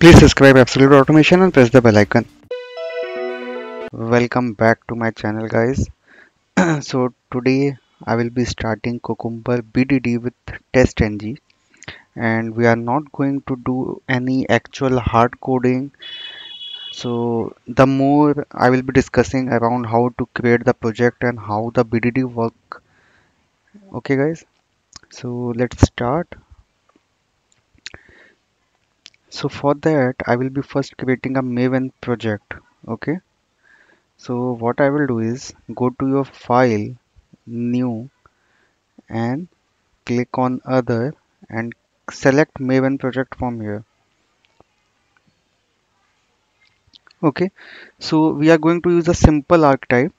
Please subscribe Absolute Automation and press the bell icon. Welcome back to my channel, guys. So today I will be starting Cucumber BDD with TestNG, and we are not going to do any actual hard coding. So the more I will be discussing around how to create the project and how the BDD work. Okay, guys. So let's start. So for that I will be first creating a Maven project. Okay. So what I will do is go to your file, new, and click on other and select Maven project from here. Okay, so we are going to use a simple archetype.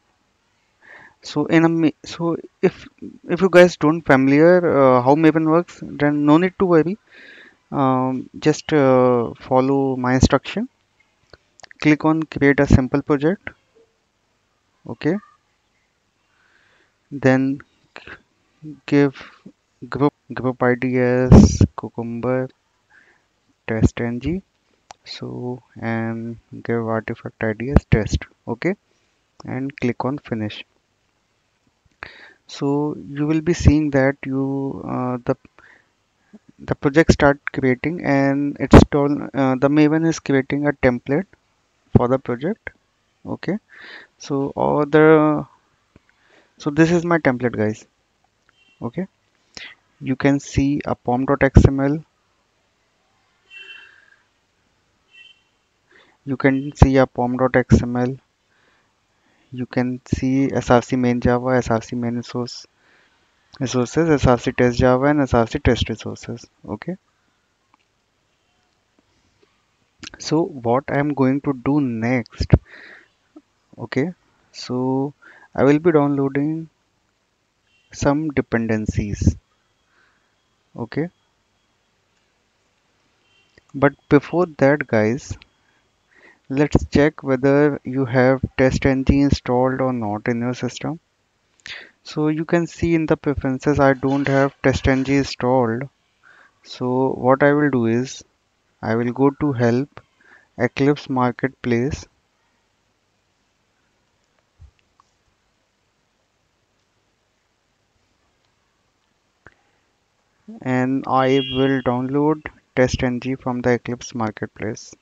So if you guys don't familiar how Maven works, then no need to worry. Just follow my instruction. Click on create a simple project. Okay, then give group ID as Cucumber TestNG. So and give artifact ID as test. Okay, and click on finish. So you will be seeing that the project start creating, and it's told the Maven is creating a template for the project. Okay, so this is my template, guys. Okay, you can see a pom.xml, you can see a pom.xml, you can see src main java, src main resources, src test java, and src test resources. Okay, so what I'm going to do next. Okay, so I will be downloading some dependencies. Okay, but before that, guys, let's check whether you have TestNG installed or not in your system. So you can see in the preferences I don't have TestNG installed. So what I will do is I will go to help, Eclipse marketplace, and I will download TestNG from the Eclipse marketplace.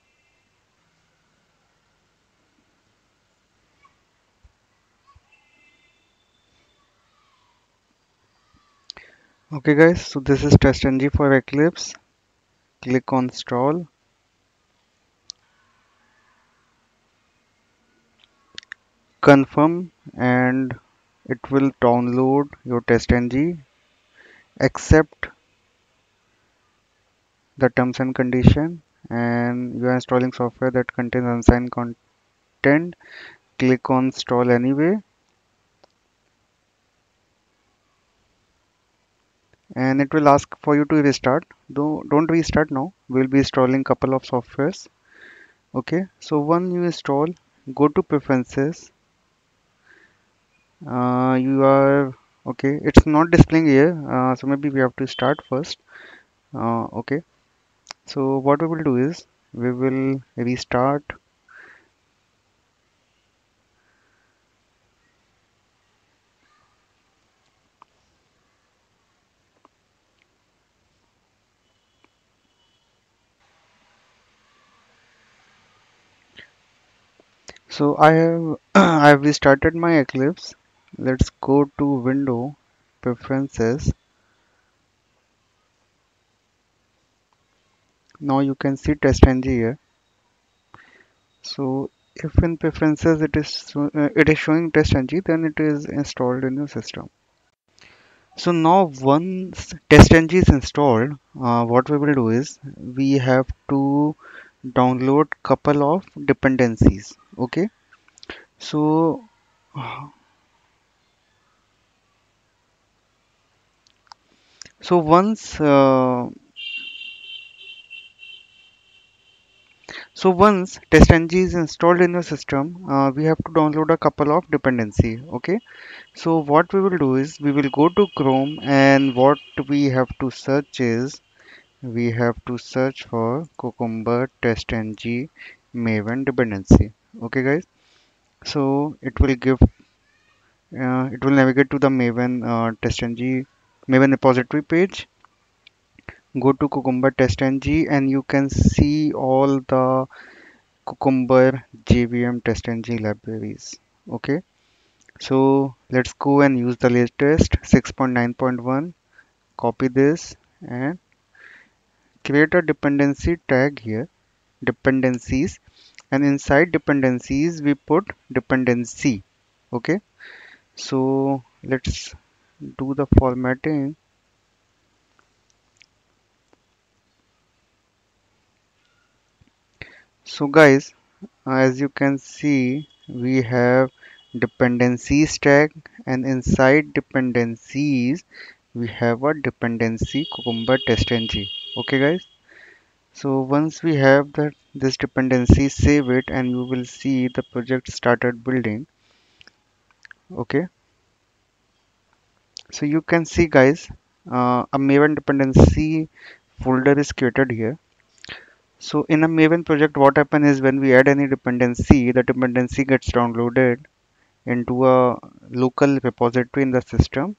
Okay, guys, so this is TestNG for Eclipse. Click on install, confirm, and it will download your TestNG. Accept the terms and condition, and you are installing software that contains unsigned content. Click on install anyway, and it will ask for you to restart. Don't restart now. We'll be installing couple of softwares. Okay, so when you install, go to preferences. You are okay. It's not displaying here, so maybe we have to start first. Okay, so what we will do is we will restart. So I have I have restarted my Eclipse. Let's go to Window, Preferences. Now you can see TestNG here. So if in Preferences it is showing TestNG, then it is installed in your system. So now once TestNG is installed, what we will do is we have to download couple of dependencies. Okay. So so once So once TestNG is installed in your system, we have to download a couple of dependency. Okay. So what we will do is we will go to Chrome, and what we have to search is we have to search for Cucumber TestNG Maven dependency. Okay, guys. So it will navigate to the Maven TestNG Maven repository page. Go to Cucumber TestNG and you can see all the Cucumber JVM TestNG libraries. Okay. So let's go and use the latest 6.9.1. Copy this and create a dependency tag here, dependencies, and inside dependencies we put dependency. Okay, so let's do the formatting. So guys, as you can see, we have dependencies tag, and inside dependencies we have a dependency cucumber testng. Okay guys, so once we have that this dependency, save it and you will see the project started building. Okay, so you can see guys, a Maven dependency folder is created here. So in a Maven project, what happens is when we add any dependency, the dependency gets downloaded into a local repository in the system,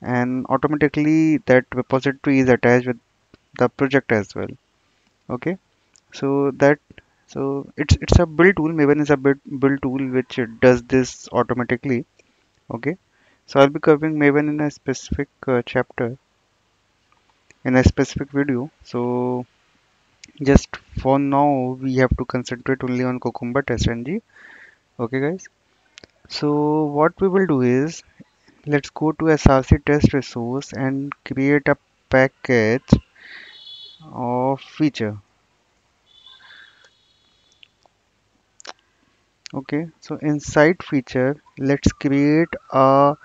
and automatically that repository is attached with the project as well. Okay, so that so it's a build tool. Maven is a build tool which does this automatically. Okay, so I'll be covering Maven in a specific chapter in a specific video. So just for now, we have to concentrate only on Cucumber TestNG. Okay, guys. So what we will do is let's go to src test resource and create a package of feature. Okay, so inside feature, let's create file,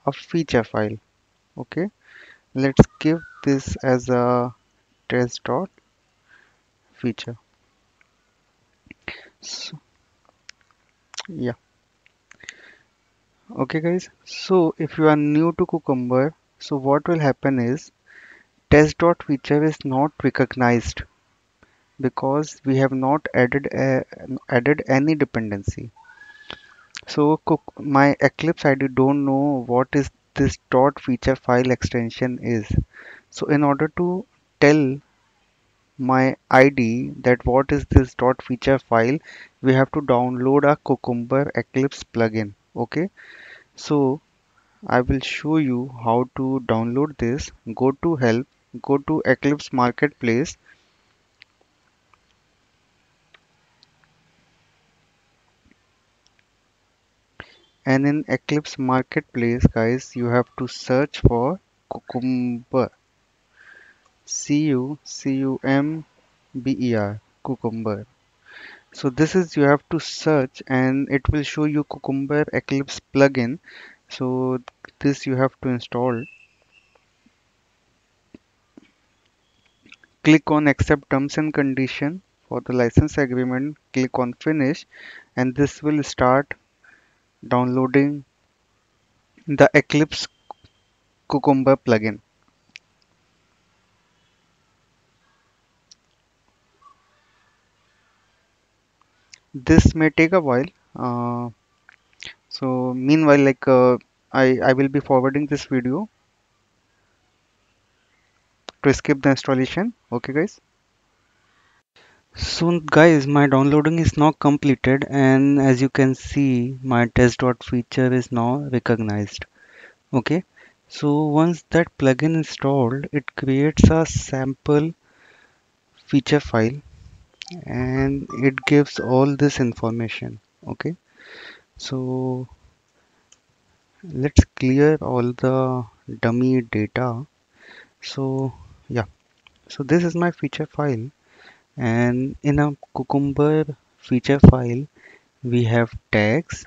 a feature file. Okay, let's give this as a test dot feature. So, yeah. Okay guys, so if you are new to Cucumber, so what will happen is test dot feature is not recognized because we have not added any dependency. So my Eclipse ID don't know what is this dot feature file extension is. So in order to tell my ID that what is this dot feature file, we have to download a Cucumber Eclipse plugin. Okay, so I will show you how to download this. Go to help, go to Eclipse Marketplace, and in Eclipse Marketplace, guys, you have to search for Cucumber. Cucumber. Cucumber. So this is you have to search and it will show you Cucumber Eclipse plugin. So this you have to install. Click on accept terms and condition for the license agreement. Click on finish and this will start downloading the Eclipse Cucumber plugin. This may take a while. So meanwhile, I will be forwarding this video to skip the installation. Okay, guys. So guys, my downloading is now completed, and as you can see, my test dot feature is now recognized. Okay. So once that plugin installed, it creates a sample feature file and it gives all this information. Okay, so let's clear all the dummy data. So yeah, so this is my feature file, and in a Cucumber feature file we have tags,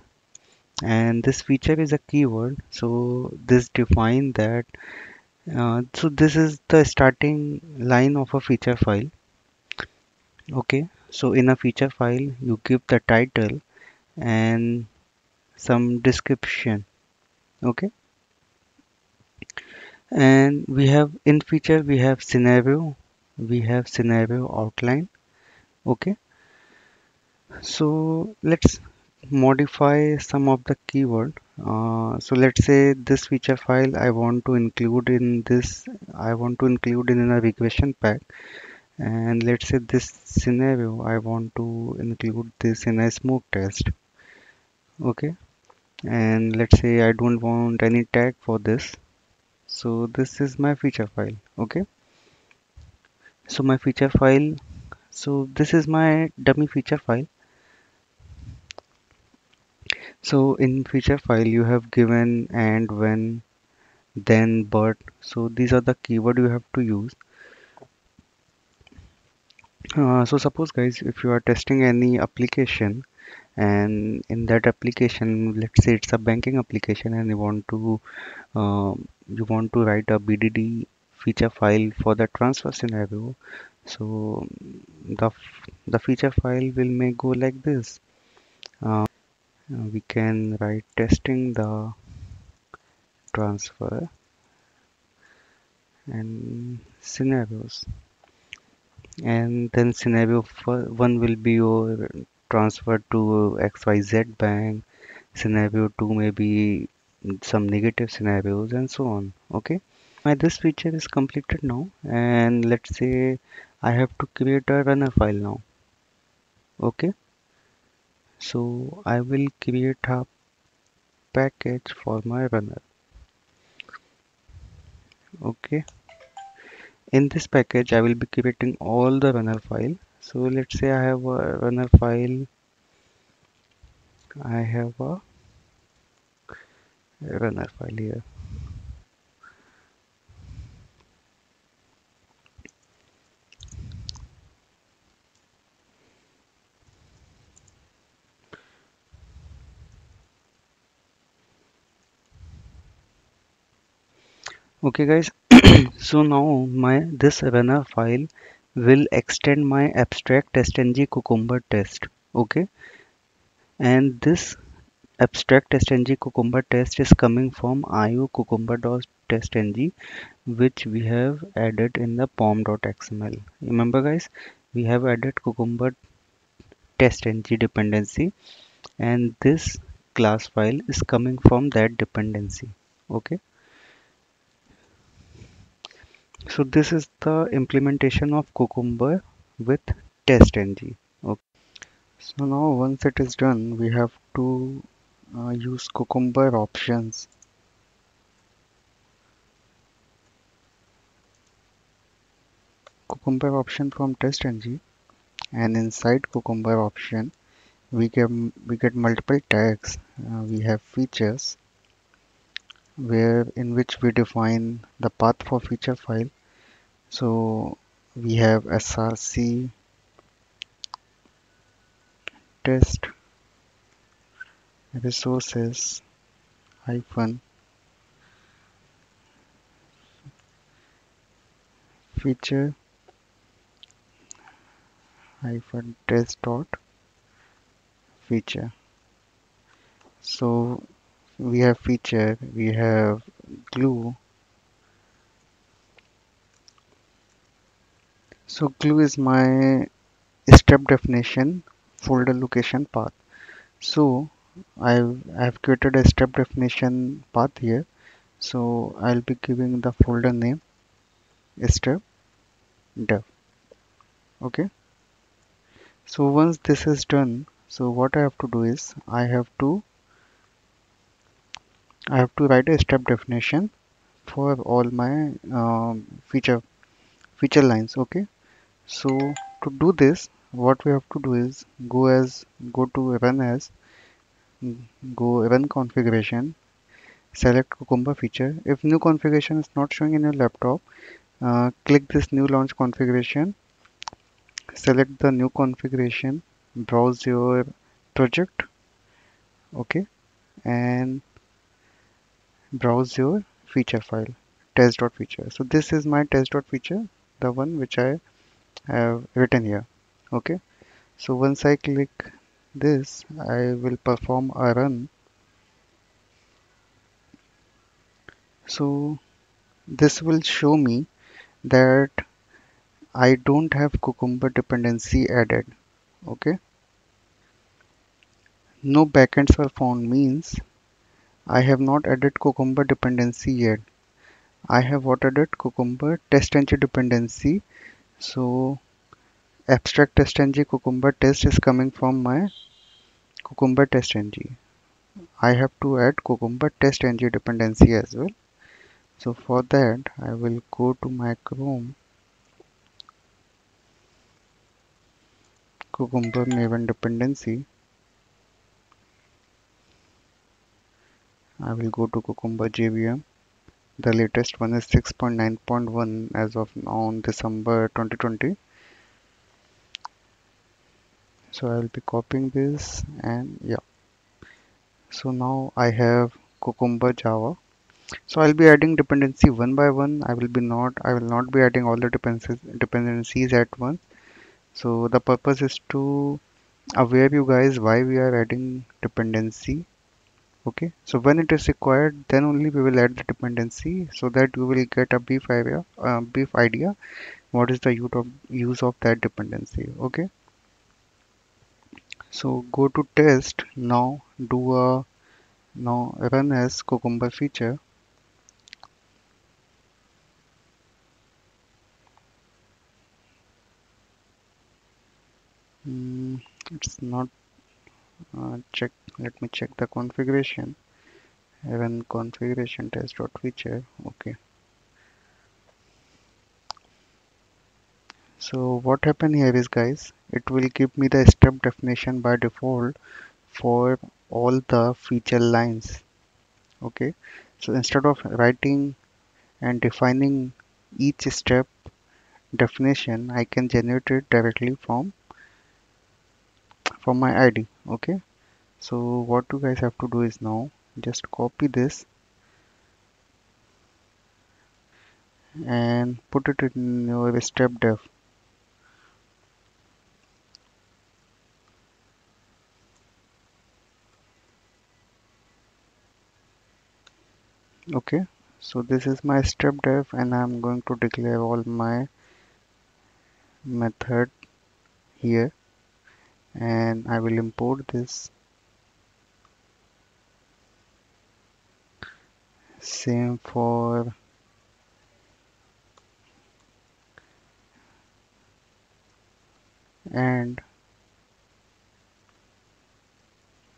and this feature is a keyword, so this define that so this is the starting line of a feature file. Okay, so in a feature file you give the title and some description. Okay, And we have in feature, we have scenario outline. Okay, so let's modify some of the keyword. So let's say this feature file I want to include in a regression pack. And let's say this scenario, I want to include this in a smoke test. Okay. And let's say I don't want any tag for this. So this is my feature file. Okay. So my feature file, so this is my dummy feature file. So in feature file, you have given and when, then, but. So these are the keyword you have to use. So suppose guys, if you are testing any application, and in that application, let's say it's a banking application, and you want to write a BDD feature file for the transfer scenario. So the feature file may go like this. We can write testing the transfer and scenarios, and then one will be your transfer to XYZ bank. Scenario 2 may be some negative scenarios and so on. Okay, my this feature is completed now, and let's say I have to create a runner file now. Okay, so I will create a package for my runner. Okay, in this package I will be creating all the runner file. So let's say I have a runner file. I have a runner file here. Okay guys, so now my this runner file will extend my abstract TestNG cucumber test. Okay, and this abstract TestNG cucumber test is coming from io cucumber.testng, which we have added in the pom.xml. Remember guys, we have added cucumber TestNG dependency, and this class file is coming from that dependency. Okay, so this is the implementation of cucumber with TestNG. Okay. So now once it is done, we have to use cucumber options. Cucumber option from TestNG, and inside cucumber option we get multiple tags. We have features where in which we define the path for feature file. So we have src test resources hyphen feature hyphen test dot feature. So we have feature, we have glue. So glue is my step definition folder location path. So I've created a step definition path here. So I'll be giving the folder name step dev. Okay. So once this is done, so what I have to do is I have to write a step definition for all my feature lines. Okay. So to do this, what we have to do is go to run as, go run configuration, select Cucumber feature. If new configuration is not showing in your laptop, click this new launch configuration, select the new configuration, browse your project, okay, and browse your feature file, test.feature. So this is my test.feature, the one which I have written here, okay. So once I click this, I will perform a run. So this will show me that I don't have Cucumber dependency added. Okay, no backends were found means I have not added Cucumber dependency yet. I have what added Cucumber TestNG dependency. So abstract TestNG Cucumber test is coming from my Cucumber TestNG. I have to add Cucumber TestNG dependency as well. So for that, I will go to my Chrome, Cucumber Maven dependency. I will go to Cucumber JVM. The latest one is 6.9.1 as of now on December 2020. So I will be copying this and yeah. So now I have Cucumber Java. So I'll be adding dependency one by one. I will not be adding all the dependencies at once. So the purpose is to aware you guys why we are adding dependency. Okay, so when it is required, then only we will add the dependency so that you will get a brief idea what is the use of that dependency. Okay, so go to test now, do a now run as Cucumber feature. Mm, it's not check. Let me check the configuration. Run configuration test.feature. Okay. So what happened here is guys, it will give me the step definition by default for all the feature lines. Okay. So instead of writing and defining each step definition, I can generate it directly from my ID. Okay. So what you guys have to do is now just copy this and put it in your step def. Okay, so this is my step def and I'm going to declare all my method here and I will import this. Same for and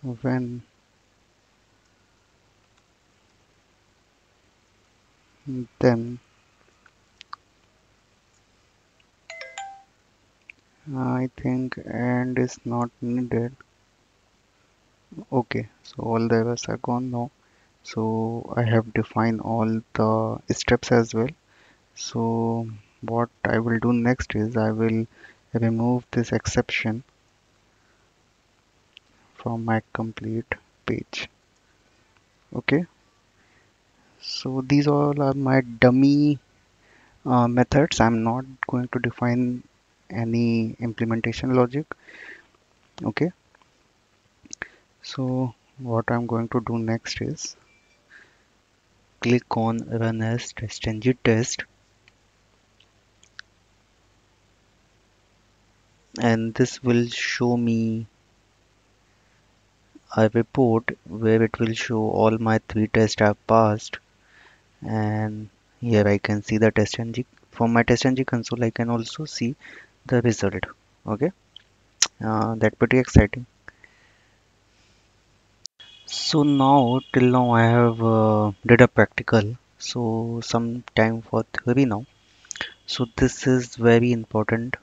when, then. I think and is not needed. Okay, so all the errors are gone now. So I have defined all the steps as well. So what I will do next is I will remove this exception from my complete page. Okay, so these all are my dummy methods. I'm not going to define any implementation logic. Okay, so what I'm going to do next is click on run as TestNG test, and this will show me a report where it will show all my three tests I've passed. And here I can see the TestNG. From my TestNG console I can also see the result. Okay, that's pretty exciting. So now till now I have did a practical, so some time for theory now. So this is very important.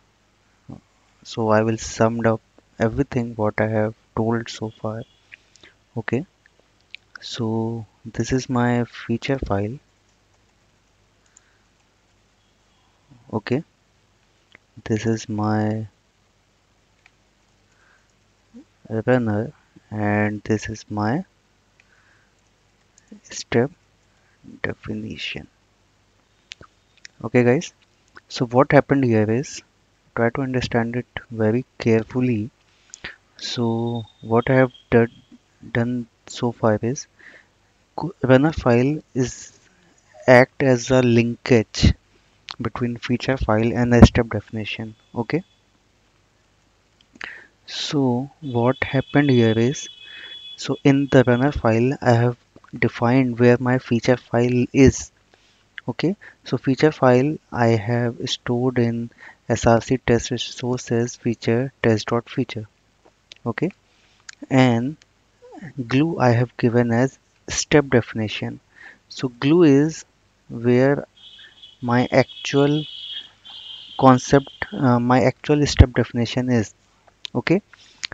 So I will sum up everything what I have told so far. Okay, so this is my feature file. Okay, this is my runner and this is my step definition. Okay guys, so what happened here is try to understand it very carefully. So what I have done so far is runner file is act as a linkage between feature file and a step definition. Okay, so what happened here is, so in the runner file I have defined where my feature file is. Okay, so feature file I have stored in src test resources feature test.feature. Okay, and glue I have given as step definition. So glue is where my actual my actual step definition is. Okay,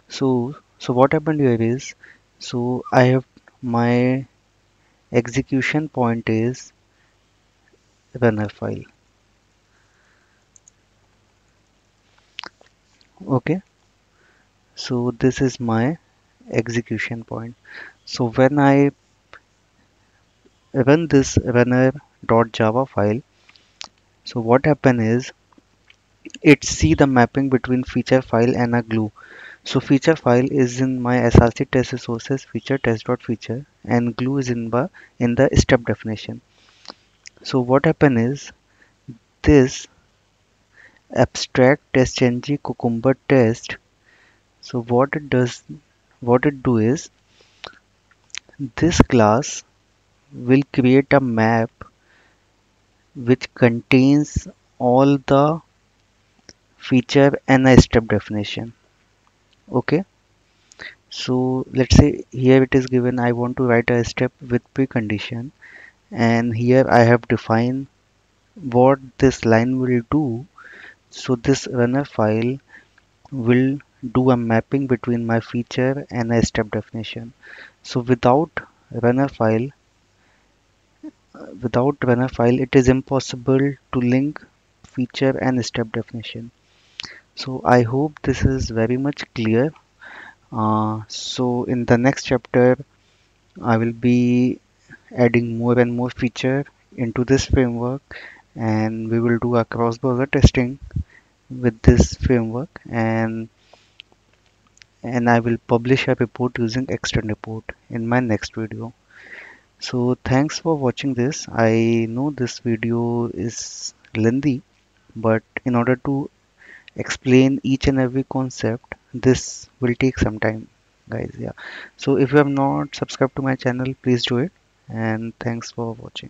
so what happened here is, so I have my execution point is runner file. Okay, so this is my execution point. So when I run this runner.java file, so what happen is it see the mapping between feature file and a glue. So feature file is in my src test resources feature test.feature and glue is in the step definition. So what happen is this abstract TestNG cucumber test. So what it do is this class will create a map which contains all the feature and a step definition. Okay, so let's say here it is given I want to write a step with precondition, and here I have defined what this line will do. So this runner file will do a mapping between my feature and a step definition. So runner file, without runner file, it is impossible to link feature and step definition. So I hope this is very much clear. So in the next chapter, I will be adding more and more feature into this framework, and we will do a cross-browser testing with this framework, and I will publish a report using extend report in my next video. So thanks for watching this. I know this video is lengthy, but in order to explain each and every concept, this will take some time, guys. Yeah. So if you have not subscribed to my channel, please do it. And thanks for watching.